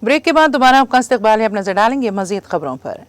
Break के बाद दोबारा आपका इस्तकबाल है। अब नजर डालेंगे मजीद खबरों पर।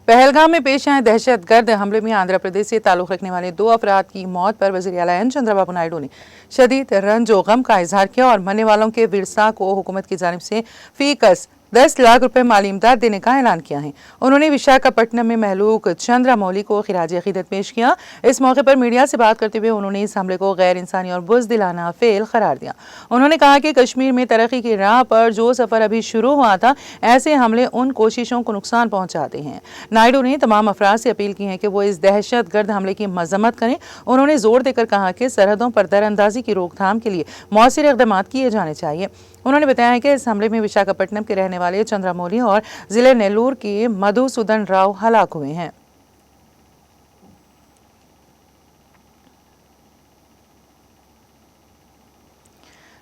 पहलगाम में पेश आए दहशतगर्द हमले में आंध्र प्रदेश से ताल्लुक रखने वाले 2 अफराद की मौत पर वज़ीर आला एन चंद्रबाबू नायडू ने शदीद रंज व गम का इजहार किया और मरने वालों के विरसा को हुकूमत की जानिब से फी कस 10 लाख रुपए माली इमदाद देने का ऐलान किया है। उन्होंने विशाखापट्टनम में महलूक चंद्रमौली को खिराज अकीदत पेश किया। इस मौके पर मीडिया से बात करते हुए उन्होंने इस हमले को गैर इंसानी और बुज़दिलाना फेल करार दिया। उन्होंने कहा कि कश्मीर में तरक्की की राह पर जो सफर अभी शुरू हुआ था, ऐसे हमले उन कोशिशों को नुकसान पहुंचाते हैं। नायडू ने तमाम अफराद से अपील की है कि वो इस दहशतगर्द हमले की मजम्मत करें। उन्होंने जोर देकर कहा कि सरहदों पर दरअंदाजी की रोकथाम के लिए मौसर इक़दाम किए जाने चाहिए। उन्होंने बताया है कि इस हमले में विशाखापट्टनम के रहने वाले चंद्रमौली और जिले नेल्लूर के मधुसूदन राव हलाक हुए हैं।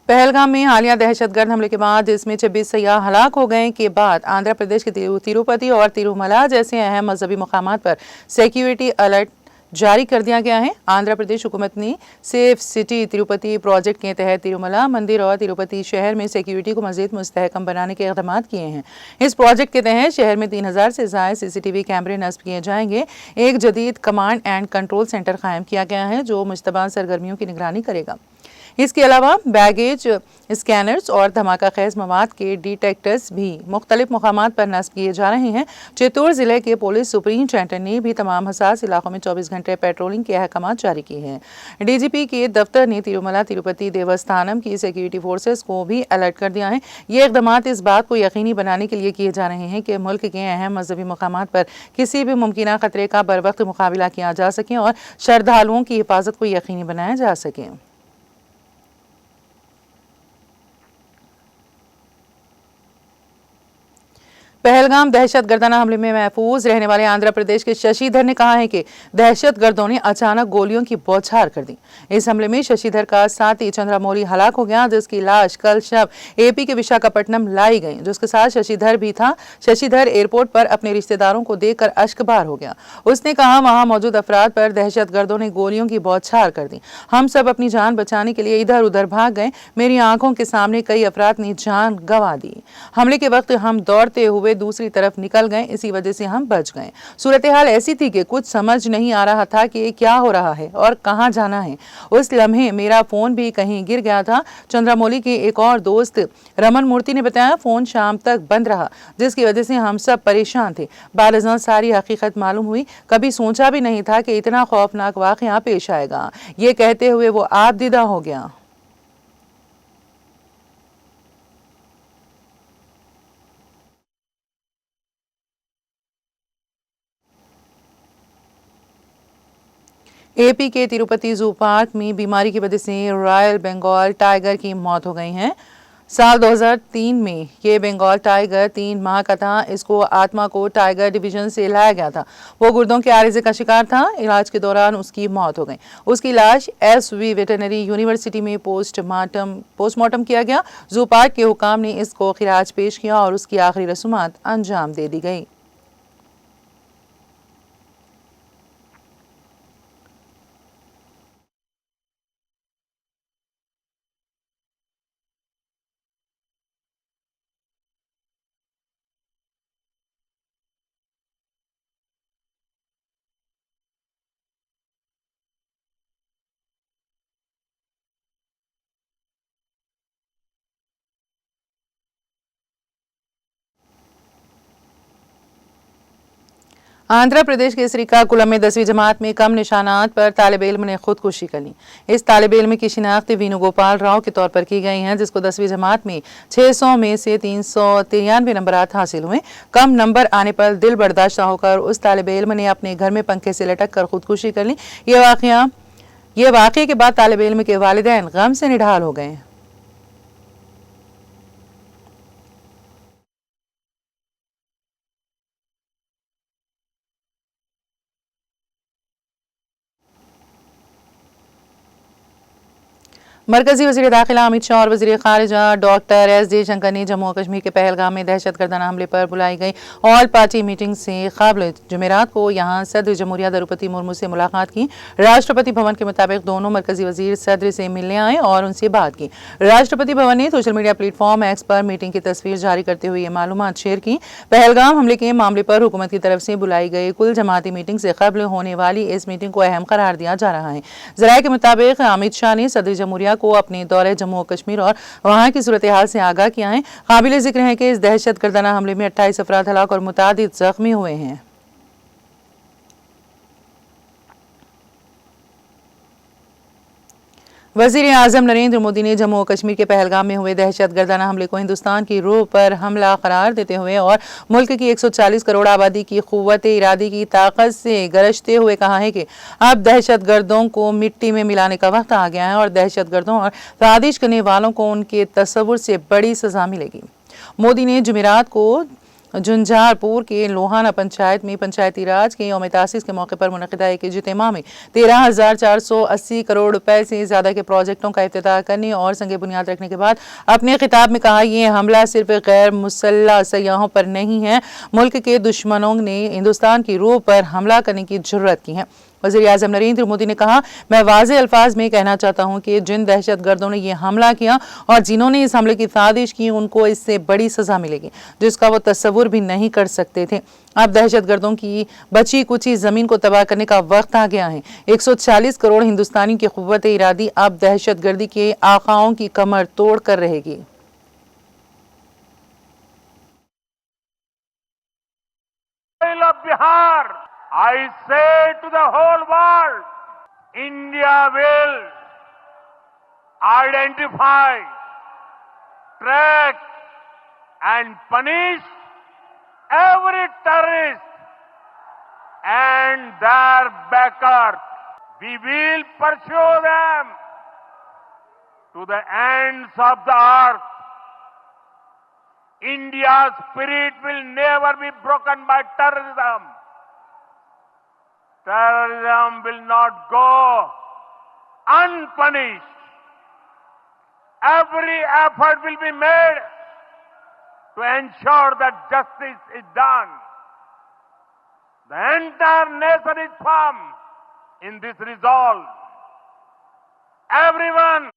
पहलगाम में हालिया दहशतगर्द हमले के बाद इसमें 26 सयाह हलाक हो गए के बाद आंध्र प्रदेश के तिरुपति और तिरुमला जैसे अहम मजहबी मकामात पर सिक्योरिटी अलर्ट जारी कर दिया गया है। आंध्र प्रदेश हुकूमत ने सेफ सिटी तिरुपति प्रोजेक्ट के तहत तिरुमला मंदिर और तिरुपति शहर में सिक्योरिटी को मजीद मुस्तहकम बनाने के इक़दाम किए हैं। इस प्रोजेक्ट के तहत शहर में 3000 से ज़ायद CCTV कैमरे नस्ब किए जाएंगे। एक जदीद कमांड एंड कंट्रोल सेंटर कायम किया गया है जो मुश्तबा सरगर्मियों की निगरानी करेगा। इसके अलावा बैगेज स्कैनर्स और धमाका खेज मवाद के डिटेक्टर्स भी मुख्तलिफ मकामात पर नस्ब किए जा रहे हैं। चित्तौड़ जिले के पुलिस सुपरिटेंडेंट ने भी तमाम हसास इलाकों में 24 घंटे पेट्रोलिंग के अहकाम जारी किए हैं। DGP के दफ्तर ने तिरुमला तिरुपति देवस्थानम की सिक्योरिटी फोर्सेस को भी अलर्ट कर दिया है। ये इक़दाम इस बात को यकीनी बनाने के लिए किए जा रहे हैं कि मुल्क के अहम मजहबी मकामात पर किसी भी मुमकिन खतरे का बर वक्त मुकाबला किया जा सके और श्रद्धालुओं की हिफाजत को यकीनी बनाया जा सके। पहलगाम दहशतगर्दाना हमले में महफूज रहने वाले आंध्र प्रदेश के शशिधर ने कहा है कि दहशतगर्दों ने अचानक गोलियों की बौछार कर दी। इस हमले में शशिधर का साथी चंद्रमौली हलाक हो गया, जिसकी लाश कल शब AP के विशाखापट्टनम लाई गई, जिसके साथ शशिधर भी था। शशिधर एयरपोर्ट पर अपने रिश्तेदारों को देखकर अश्कबार हो गया। उसने कहा, वहां मौजूद अफराद पर दहशतगर्दों ने गोलियों की बौछार कर दी। हम सब अपनी जान बचाने के लिए इधर उधर भाग गए। मेरी आंखों के सामने कई अफराद ने जान गंवा दी। हमले के वक्त हम दौड़ते हुए दूसरी तरफ निकल गए, इसी वजह से हम बच गए। सूरत हाल ऐसी थी कि कुछ समझ नहीं आ रहा था कि क्या हो रहा है और कहां जाना है। उस लम्हे मेरा फोन भी कहीं गिर गया था। चंद्रमौली के एक और दोस्त रमन मूर्ति ने बताया, फोन शाम तक बंद रहा, जिसकी वजह से हम सब परेशान थे। बारज़ां सारी हकीकत मालूम हुई। कभी सोचा भी नहीं था कि इतना खौफनाक वाक़या पेश आएगा। ये कहते हुए वो आपदिदा हो गया। AP के तिरुपति जू पार्क में बीमारी की वजह से रॉयल बंगाल टाइगर की मौत हो गई है। साल 2003 में ये बंगाल टाइगर 3 माह का था। इसको आत्मा को टाइगर डिवीजन से लाया गया था। वो गुर्दों के आरिज़े का शिकार था। इलाज के दौरान उसकी मौत हो गई। उसकी लाश SV वेटरनरी यूनिवर्सिटी में पोस्टमार्टम किया गया। जू पार्क के हुकाम ने इसको खिराज पेश किया और उसकी आखिरी रसूमात अंजाम दे दी गई। आंध्र प्रदेश के श्रीकाकुलम में 10वीं जमात में कम निशानात पर तालिब इल्म ने खुदकुशी कर ली। इस तालिब इल्म की शिनाख्त वेणुगोपाल राव के तौर पर की गई है, जिसको 10वीं जमात में 600 में से 393 नंबरात हासिल हुए। कम नंबर आने पर दिल बर्दाश्त होकर उस तालिब इल्म ने अपने घर में पंखे से लटक कर खुदकुशी कर ली। ये वाक़े के बाद तालिब इल्म के वालिदैन गम से निढाल हो गए। मरकजी वज़ीर दाखिला अमित शाह और वज़ीर ख़ारिजा डॉक्टर एस जयशंकर ने जम्मू और कश्मीर के पहलगाम में दहशतगर्दाना हमले पर बुलाई गई ऑल पार्टी मीटिंग से क़ब्ल जुमेरात को यहां सदर जमहूरिया द्रौपदी मुर्मू से मुलाकात की। राष्ट्रपति भवन के मुताबिक दोनों मरकजी वज़ीर सदर से मिलने आए और उनसे बात की। राष्ट्रपति भवन ने सोशल मीडिया प्लेटफॉर्म एक्स पर मीटिंग की तस्वीर जारी करते हुए ये मालूमात शेयर की। पहलगाम हमले के मामले पर हुकूमत की तरफ से बुलाई गई कुल जमाती मीटिंग से क़ब्ल होने वाली इस मीटिंग को अहम करार दिया जा रहा है। ज़राए के मुताबिक अमित शाह ने सदर जमहूरिया को अपने दौरे जम्मू और कश्मीर और वहां की सूरत हाल से आगाह किया है। काबिल जिक्र है कि इस दहशतगर्दाना हमले में 28 अफराद हलाक और मुतादिद जख्मी हुए हैं। वज़ीर आज़म नरेंद्र मोदी ने जम्मू और कश्मीर के पहलगाम में हुए दहशतगर्दाना हमले को हिंदुस्तान की रूह पर हमला करार देते हुए और मुल्क की 140 करोड़ आबादी की क़ुव्वत इरादी की ताकत से गरजते हुए कहा है कि अब दहशतगर्दों को मिट्टी में मिलाने का वक्त आ गया है और दहशतगर्दों और साजिश करने वालों को उनके तस्वुर से बड़ी सज़ा मिलेगी। मोदी ने जुमेरात को झुंझारपुर के लोहाना पंचायत में पंचायती राज के यौम तासीस के मौके पर मुनक़िदा एक इज्तिमा में 13,480 करोड़ रुपए से ज़्यादा के प्रोजेक्टों का इफ्तिताह करने और संगे बुनियाद रखने के बाद अपने खिताब में कहा, ये हमला सिर्फ गैर मुसल्लह सयाहों पर नहीं है, मुल्क के दुश्मनों ने हिंदुस्तान की रूह पर हमला करने की जुर्रत की है। वज़ीर आज़म नरेंद्र मोदी ने कहा, मैं वाज़ेह अल्फाज में कहना चाहता हूँ कि जिन दहशतगर्दों ने यह हमला किया और जिन्होंने इस हमले की साजिश की उनको इससे बड़ी सज़ा मिलेगी जिसका वो तस्वुर भी नहीं कर सकते थे। अब दहशतगर्दों की बची कुची ज़मीन को तबाह करने का वक्त आ गया है। 140 करोड़ हिंदुस्तानी की क़ुव्वत इरादी अब दहशतगर्दी के आकाओं की कमर तोड़ कर रहेगी। Bihar, I say to the whole world, India will identify, track and punish every terrorist and their backers. We will pursue them to the ends of the earth. India's spirit will never be broken by terrorism. Terrorism will not go unpunished. Every effort will be made to ensure that justice is done. The entire nation is firm in this resolve. Everyone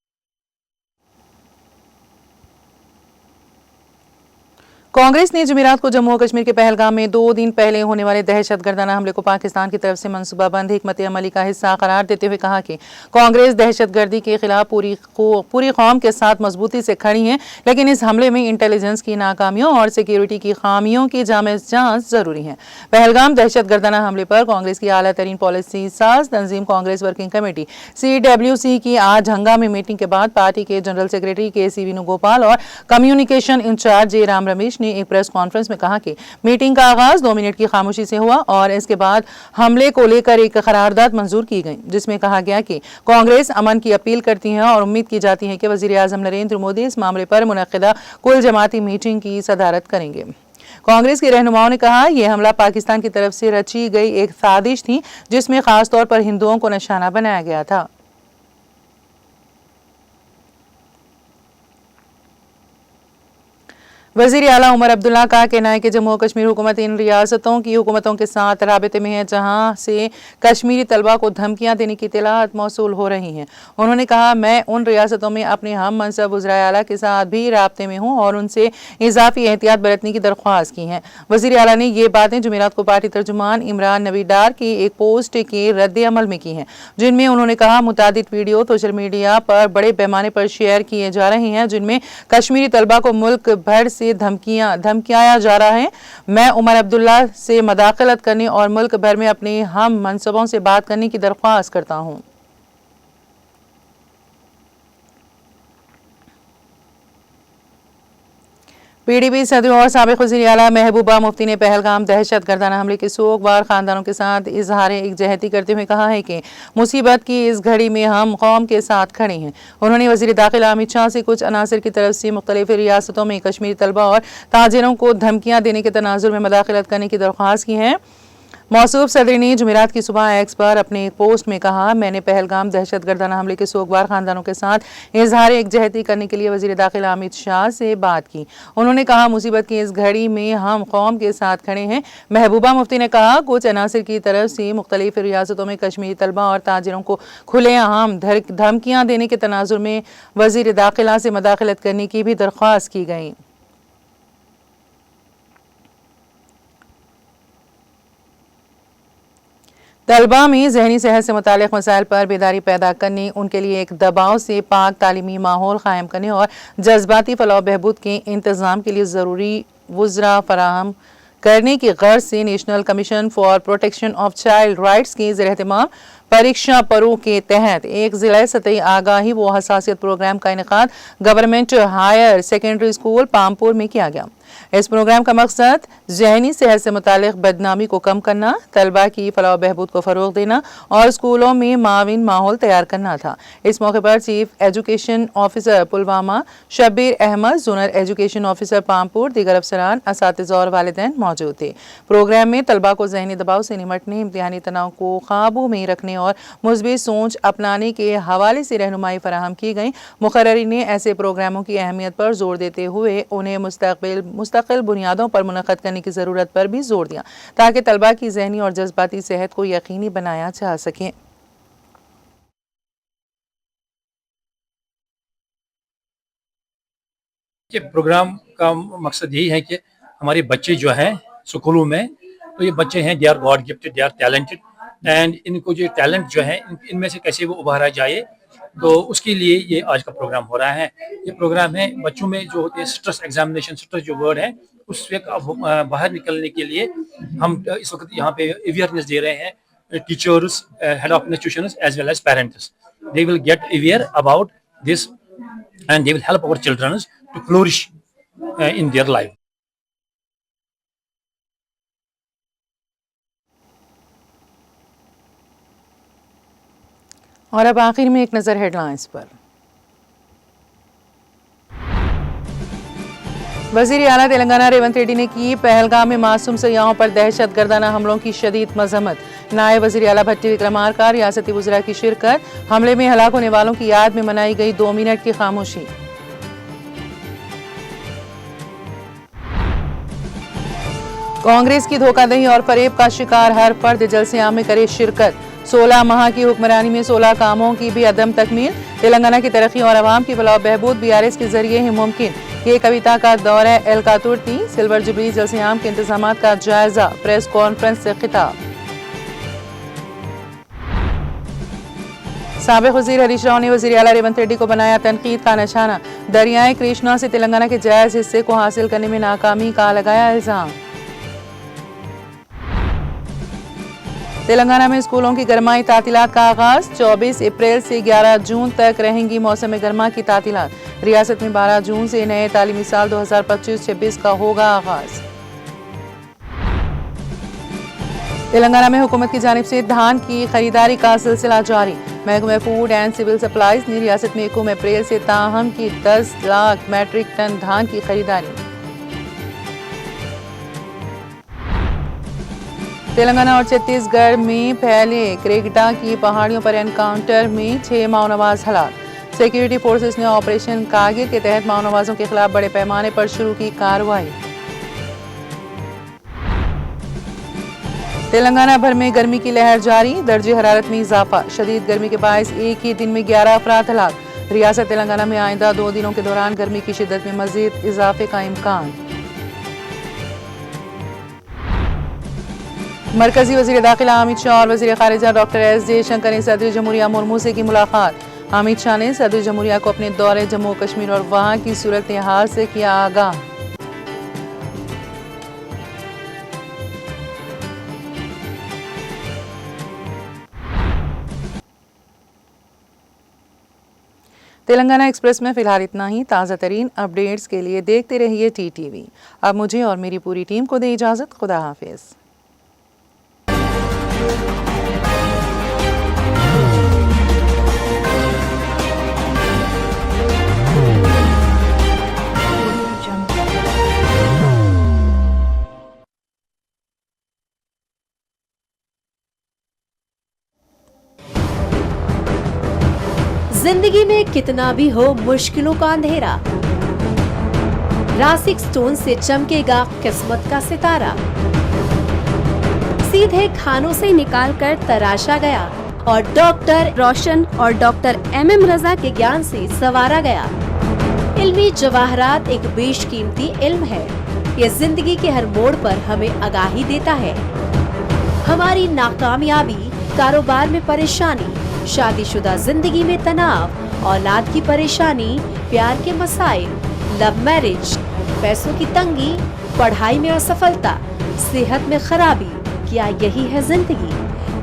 Congress ने जुमेरात को जम्मू और कश्मीर के पहलगाम में 2 दिन पहले होने वाले दहशतगर्दाना हमले को पाकिस्तान की तरफ से मनसूबाबंद हिकमत अमली का हिस्सा करार देते हुए कहा कि कांग्रेस दहशतगर्दी के खिलाफ पूरी कौम के साथ मजबूती से खड़ी है, लेकिन इस हमले में इंटेलिजेंस की नाकामियों और सिक्योरिटी की खामियों की जामे जांच जरूरी है। पहलगाम दहशतगर्दाना हमले पर कांग्रेस की आला तरीन पॉलिसी साज तंजीम कांग्रेस वर्किंग कमेटी CWC की आज हंगामी मीटिंग के बाद पार्टी के जनरल सेक्रेटरी KC वेणुगोपाल और communication in charge J Ram Ramesh ने एक प्रेस कॉन्फ्रेंस में कहा कि मीटिंग का आगाज 2 मिनट की खामोशी से हुआ और इसके बाद हमले को लेकर एक करारदाद मंजूर की गई, जिसमें कहा गया कि कांग्रेस अमन की अपील करती है और उम्मीद की जाती है कि वज़ीर आज़म नरेंद्र मोदी इस मामले पर मुनक़िदा कुल जमाती मीटिंग की सदारत करेंगे। कांग्रेस के रहनुमाओं ने कहा, यह हमला पाकिस्तान की तरफ से रची गई एक साजिश थी जिसमें खासतौर पर हिंदुओं को निशाना बनाया गया था। वज़ीर आला उमर अब्दुल्ला का कहना है कि जम्मू और कश्मीर हुकूमत इन रियासतों की हुकूमतों के साथ राबते में है जहां से कश्मीरी तलबा को धमकियां देने की इत्तलात मौसूल हो रही हैं। उन्होंने कहा, मैं उन रियासतों में अपने हम मनसब वज़ीर आला के साथ भी राबते में हूं और उनसे इजाफी एहतियात बरतने की दरख्वास्त की है। वज़ीर आला ने ये बातें जुमेरात को पार्टी तर्जुमान इमरान नवी डार की एक पोस्ट के रद्द अमल में की हैं, जिनमें उन्होंने कहा, मुतादिद वीडियो सोशल मीडिया पर बड़े पैमाने पर शेयर किए जा रहे हैं जिनमें कश्मीरी तलबा को मुल्क भर से धमकियाया जा रहा है। मैं उमर अब्दुल्ला से मदाखलत करने और मुल्क भर में अपने हम मनसबों से बात करने की दरख्वास्त करता हूं। PDP सदर और साबिक़ वज़ीर आला महबूबा मुफ्ती ने पहलगाम दहशतगर्दाना हमले के सोगवार खानदानों के साथ इजहार एकजहती करते हुए कहा है कि मुसीबत की इस घड़ी में हम कौम के साथ खड़े हैं। उन्होंने वज़ीर दाखिला अमित शाह से कुछ अनासर की तरफ से मुख्तलिफ रियासतों में कश्मीरी तलबा और ताजिरों को धमकियाँ देने के तनाजुर में मदाखलत करने की दरख्वास्त की है। मौसूफ सदर ने जुमेरात की सुबह एक्स पर अपने एक पोस्ट में कहा, मैंने पहलगाम दहशतगर्दाना हमले के सोगवार खानदानों के साथ इजहार एकजहती करने के लिए वजीर दाखिला अमित शाह से बात की। उन्होंने कहा, मुसीबत की इस घड़ी में हम कौम के साथ खड़े हैं। महबूबा मुफ्ती ने कहा, कुछ अनासिर की तरफ से मुख्तलिफ रियासतों में कश्मीरी तलबा और ताजिरों को खुलेआम धमकियां देने के तनाजुर में वजीर दाखिला से मदाखलत करने की भी दरख्वास्त की गई। तलबा में जहनी सेहत से मुतालिक मसाइल पर बेदारी पैदा करने, उनके लिए एक दबाव से पाक तालीमी माहौल कायम करने और जज्बाती फलाह बहबूद के इंतज़ाम के लिए ज़रूरी वुज़रा फराहम करने की गर्ज से national commission for protection of child rights के ज़ेर-ए-एहतमाम परीक्षा परों के तहत एक ज़िला सतही आगाही व हसासियत प्रोग्राम का इनेकाद government higher secondary school Pampore में किया गया। इस प्रोग्राम का मकसद ज़हनी सेहत से मुतालिक बदनामी को कम करना, तलबा की फलाह बहबूद को फ़रोग़ देना और स्कूलों में माविन माहौल तैयार करना था। इस मौके पर chief education officer Pulwama Shabbir Ahmad, zonal education officer Pampore, दीगर अफसरान, असातिज़ा और वालिदैन मौजूद थे। प्रोग्राम में तलबा को ज़हनी दबाव से निमटने, इम्तिहानी तनाव को काबू में रखने और मुस्बित सोच अपनाने के हवाले से रहनुमाई फराहम की गई। मुकर्ररीन ने ऐसे प्रोग्रामों की अहमियत पर जोर देते हुए उन्हें मुस्तकिल बुनियादों पर मुनक़द करने की ज़रूरत पर भी जोर दिया, ताकि तलबा की ज़हनी और जज्बाती सेहत को यकीनी बनाया जा सके। ये प्रोग्राम का मकसद यही है कि हमारे बच्चे जो हैं स्कूलों में, तो ये बच्चे हैं, they are god gifted, they are talented, and इनको जो टैलेंट जो है इनमें से कैसे वो उभारा जाए, तो उसके लिए ये आज का प्रोग्राम हो रहा है। ये प्रोग्राम है बच्चों में जो होते हैं स्ट्रेस एग्जामिनेशन, स्ट्रेस जो वर्ड है उससे बाहर निकलने के लिए हम इस वक्त यहाँ पे अवेयरनेस दे रहे हैं। Teachers, head of institutions as well as parents, they will get aware about this and they will help our children to flourish in their life. और अब आखिर में एक नज़र हेडलाइंस पर। वज़ीर आला तेलंगाना रेवंत रेड्डी ने की पहलगाम में मासूम सयाहों पर दहशतगर्दाना हमलों की शदीद मजम्मत। नायब वज़ीर आला भट्टी विक्रमार्का, रियासती वज़रा की शिरकत। हमले में हलाक होने वालों की याद में मनाई गई 2 मिनट की खामोशी। कांग्रेस की धोखाधड़ी और फरेब का शिकार हर फर्द जलसे-आम में करे शिरकत। 16 माह की हुक्मरानी में 16 कामों की भी अदम तकमील। तेलंगाना की तरक्की और आवाम की फलाह बहबूद बीआरएस के जरिए ही मुमकिन। ये कविता का दौरा एलका तुर्ती। सिल्वर जुबली जलसे-आम के इंतजाम का जायजा, प्रेस कॉन्फ्रेंस से खिताब। साबिक वज़ीर हरीश राव ने वज़ीर आला रेवंत रेड्डी को बनाया तनकीद का निशाना। दरियाए कृष्णा से तेलंगाना के जायज हिस्से को हासिल करने में नाकामी का लगाया इल्जाम। तेलंगाना में स्कूलों की गरमाई तातीलात का आगाज। 24 अप्रैल से 11 जून तक रहेंगी मौसम गर्मा की तातीलात। रियासत में 12 जून से नए तालीमी साल 2025-26 का होगा आगाज। तेलंगाना में हुकूमत की जानिब से धान की खरीदारी का सिलसिला जारी। महकमे फूड एंड सिविल सप्लाईज ने रियासत में 1 अप्रैल से ताहम की 10 लाख मैट्रिक टन धान की खरीदारी। तेलंगाना और छत्तीसगढ़ में फैले क्रेगटा की पहाड़ियों पर एनकाउंटर में 6 माओनवाज हलाक। सिक्योरिटी फोर्सेस ने ऑपरेशन कारगिल के तहत माओनवाजों के खिलाफ बड़े पैमाने पर शुरू की कार्रवाई। तेलंगाना भर में गर्मी की लहर जारी। दर्जे हरारत में इजाफा। शदीद गर्मी के बायस एक ही दिन में 11 अफराद हलाक। रियासत तेलंगाना में आइंदा 2 दिनों के दौरान गर्मी की शिद्दत में मजीद इजाफे का इम्कान। मरकजी वज़ीर दाखिला अमित शाह और वज़ीर ख़ारिजा डॉक्टर एस जयशंकर ने सदर जमहूरिया मुर्मू से की मुलाकात। अमित शाह ने सदर जमहूरिया को अपने दौरे जम्मू कश्मीर और वहाँ की सूरत हाल से किया आगाह। तेलंगाना एक्सप्रेस में फिलहाल इतना ही। ताज़ा तरीन अपडेट्स के लिए देखते रहिए TTV। अब मुझे और मेरी पूरी टीम को दे इजाज़त। खुदा हाफिज़। जिंदगी में कितना भी हो मुश्किलों का अंधेरा, रासिक स्टोन से चमकेगा किस्मत का सितारा। सीधे खानों से निकाल कर तराशा गया और डॉक्टर रोशन और डॉक्टर MM रजा के ज्ञान से संवारा गया। इल्मी जवाहरात एक बेशकीमती इल्म है। ये जिंदगी के हर मोड़ पर हमें आगाही देता है। हमारी नाकामयाबी, कारोबार में परेशानी, शादीशुदा जिंदगी में तनाव, औलाद की परेशानी, प्यार के मसाइल, लव मैरिज, पैसों की तंगी, पढ़ाई में असफलता, सेहत में खराबी, क्या यही है जिंदगी?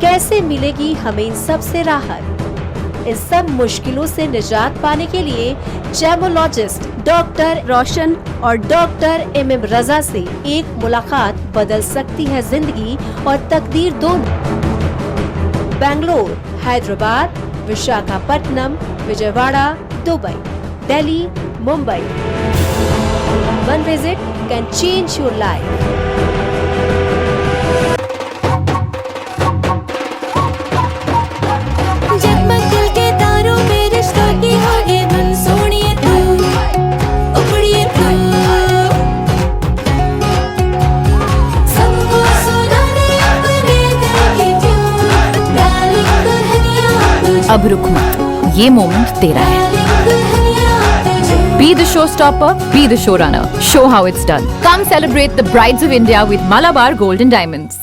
कैसे मिलेगी हमें इन सब से राहत? इन सब मुश्किलों से निजात पाने के लिए जेमोलॉजिस्ट डॉक्टर रोशन और डॉक्टर MM रजा से एक मुलाकात बदल सकती है जिंदगी और तकदीर दोनों। Bangalore, Hyderabad, Visakhapatnam, Vijayawada, Dubai, Delhi, Mumbai. One visit can change your life. जगमग दिल के तारों में रिश्तों की होगी धुन, सोनिए तू, उखड़िए तू, सबको सुना दे अपने दिल की ट्यून, डार्लिंग दुल्हनिया तुझे, अब रुक मत, ये मोमेंट तेरा है। डार्लिंग दुल्हनिया तुझे। Be the showstopper, be the showrunner. Show how it's done. Come celebrate the Brides of India with Malabar Gold and Diamonds.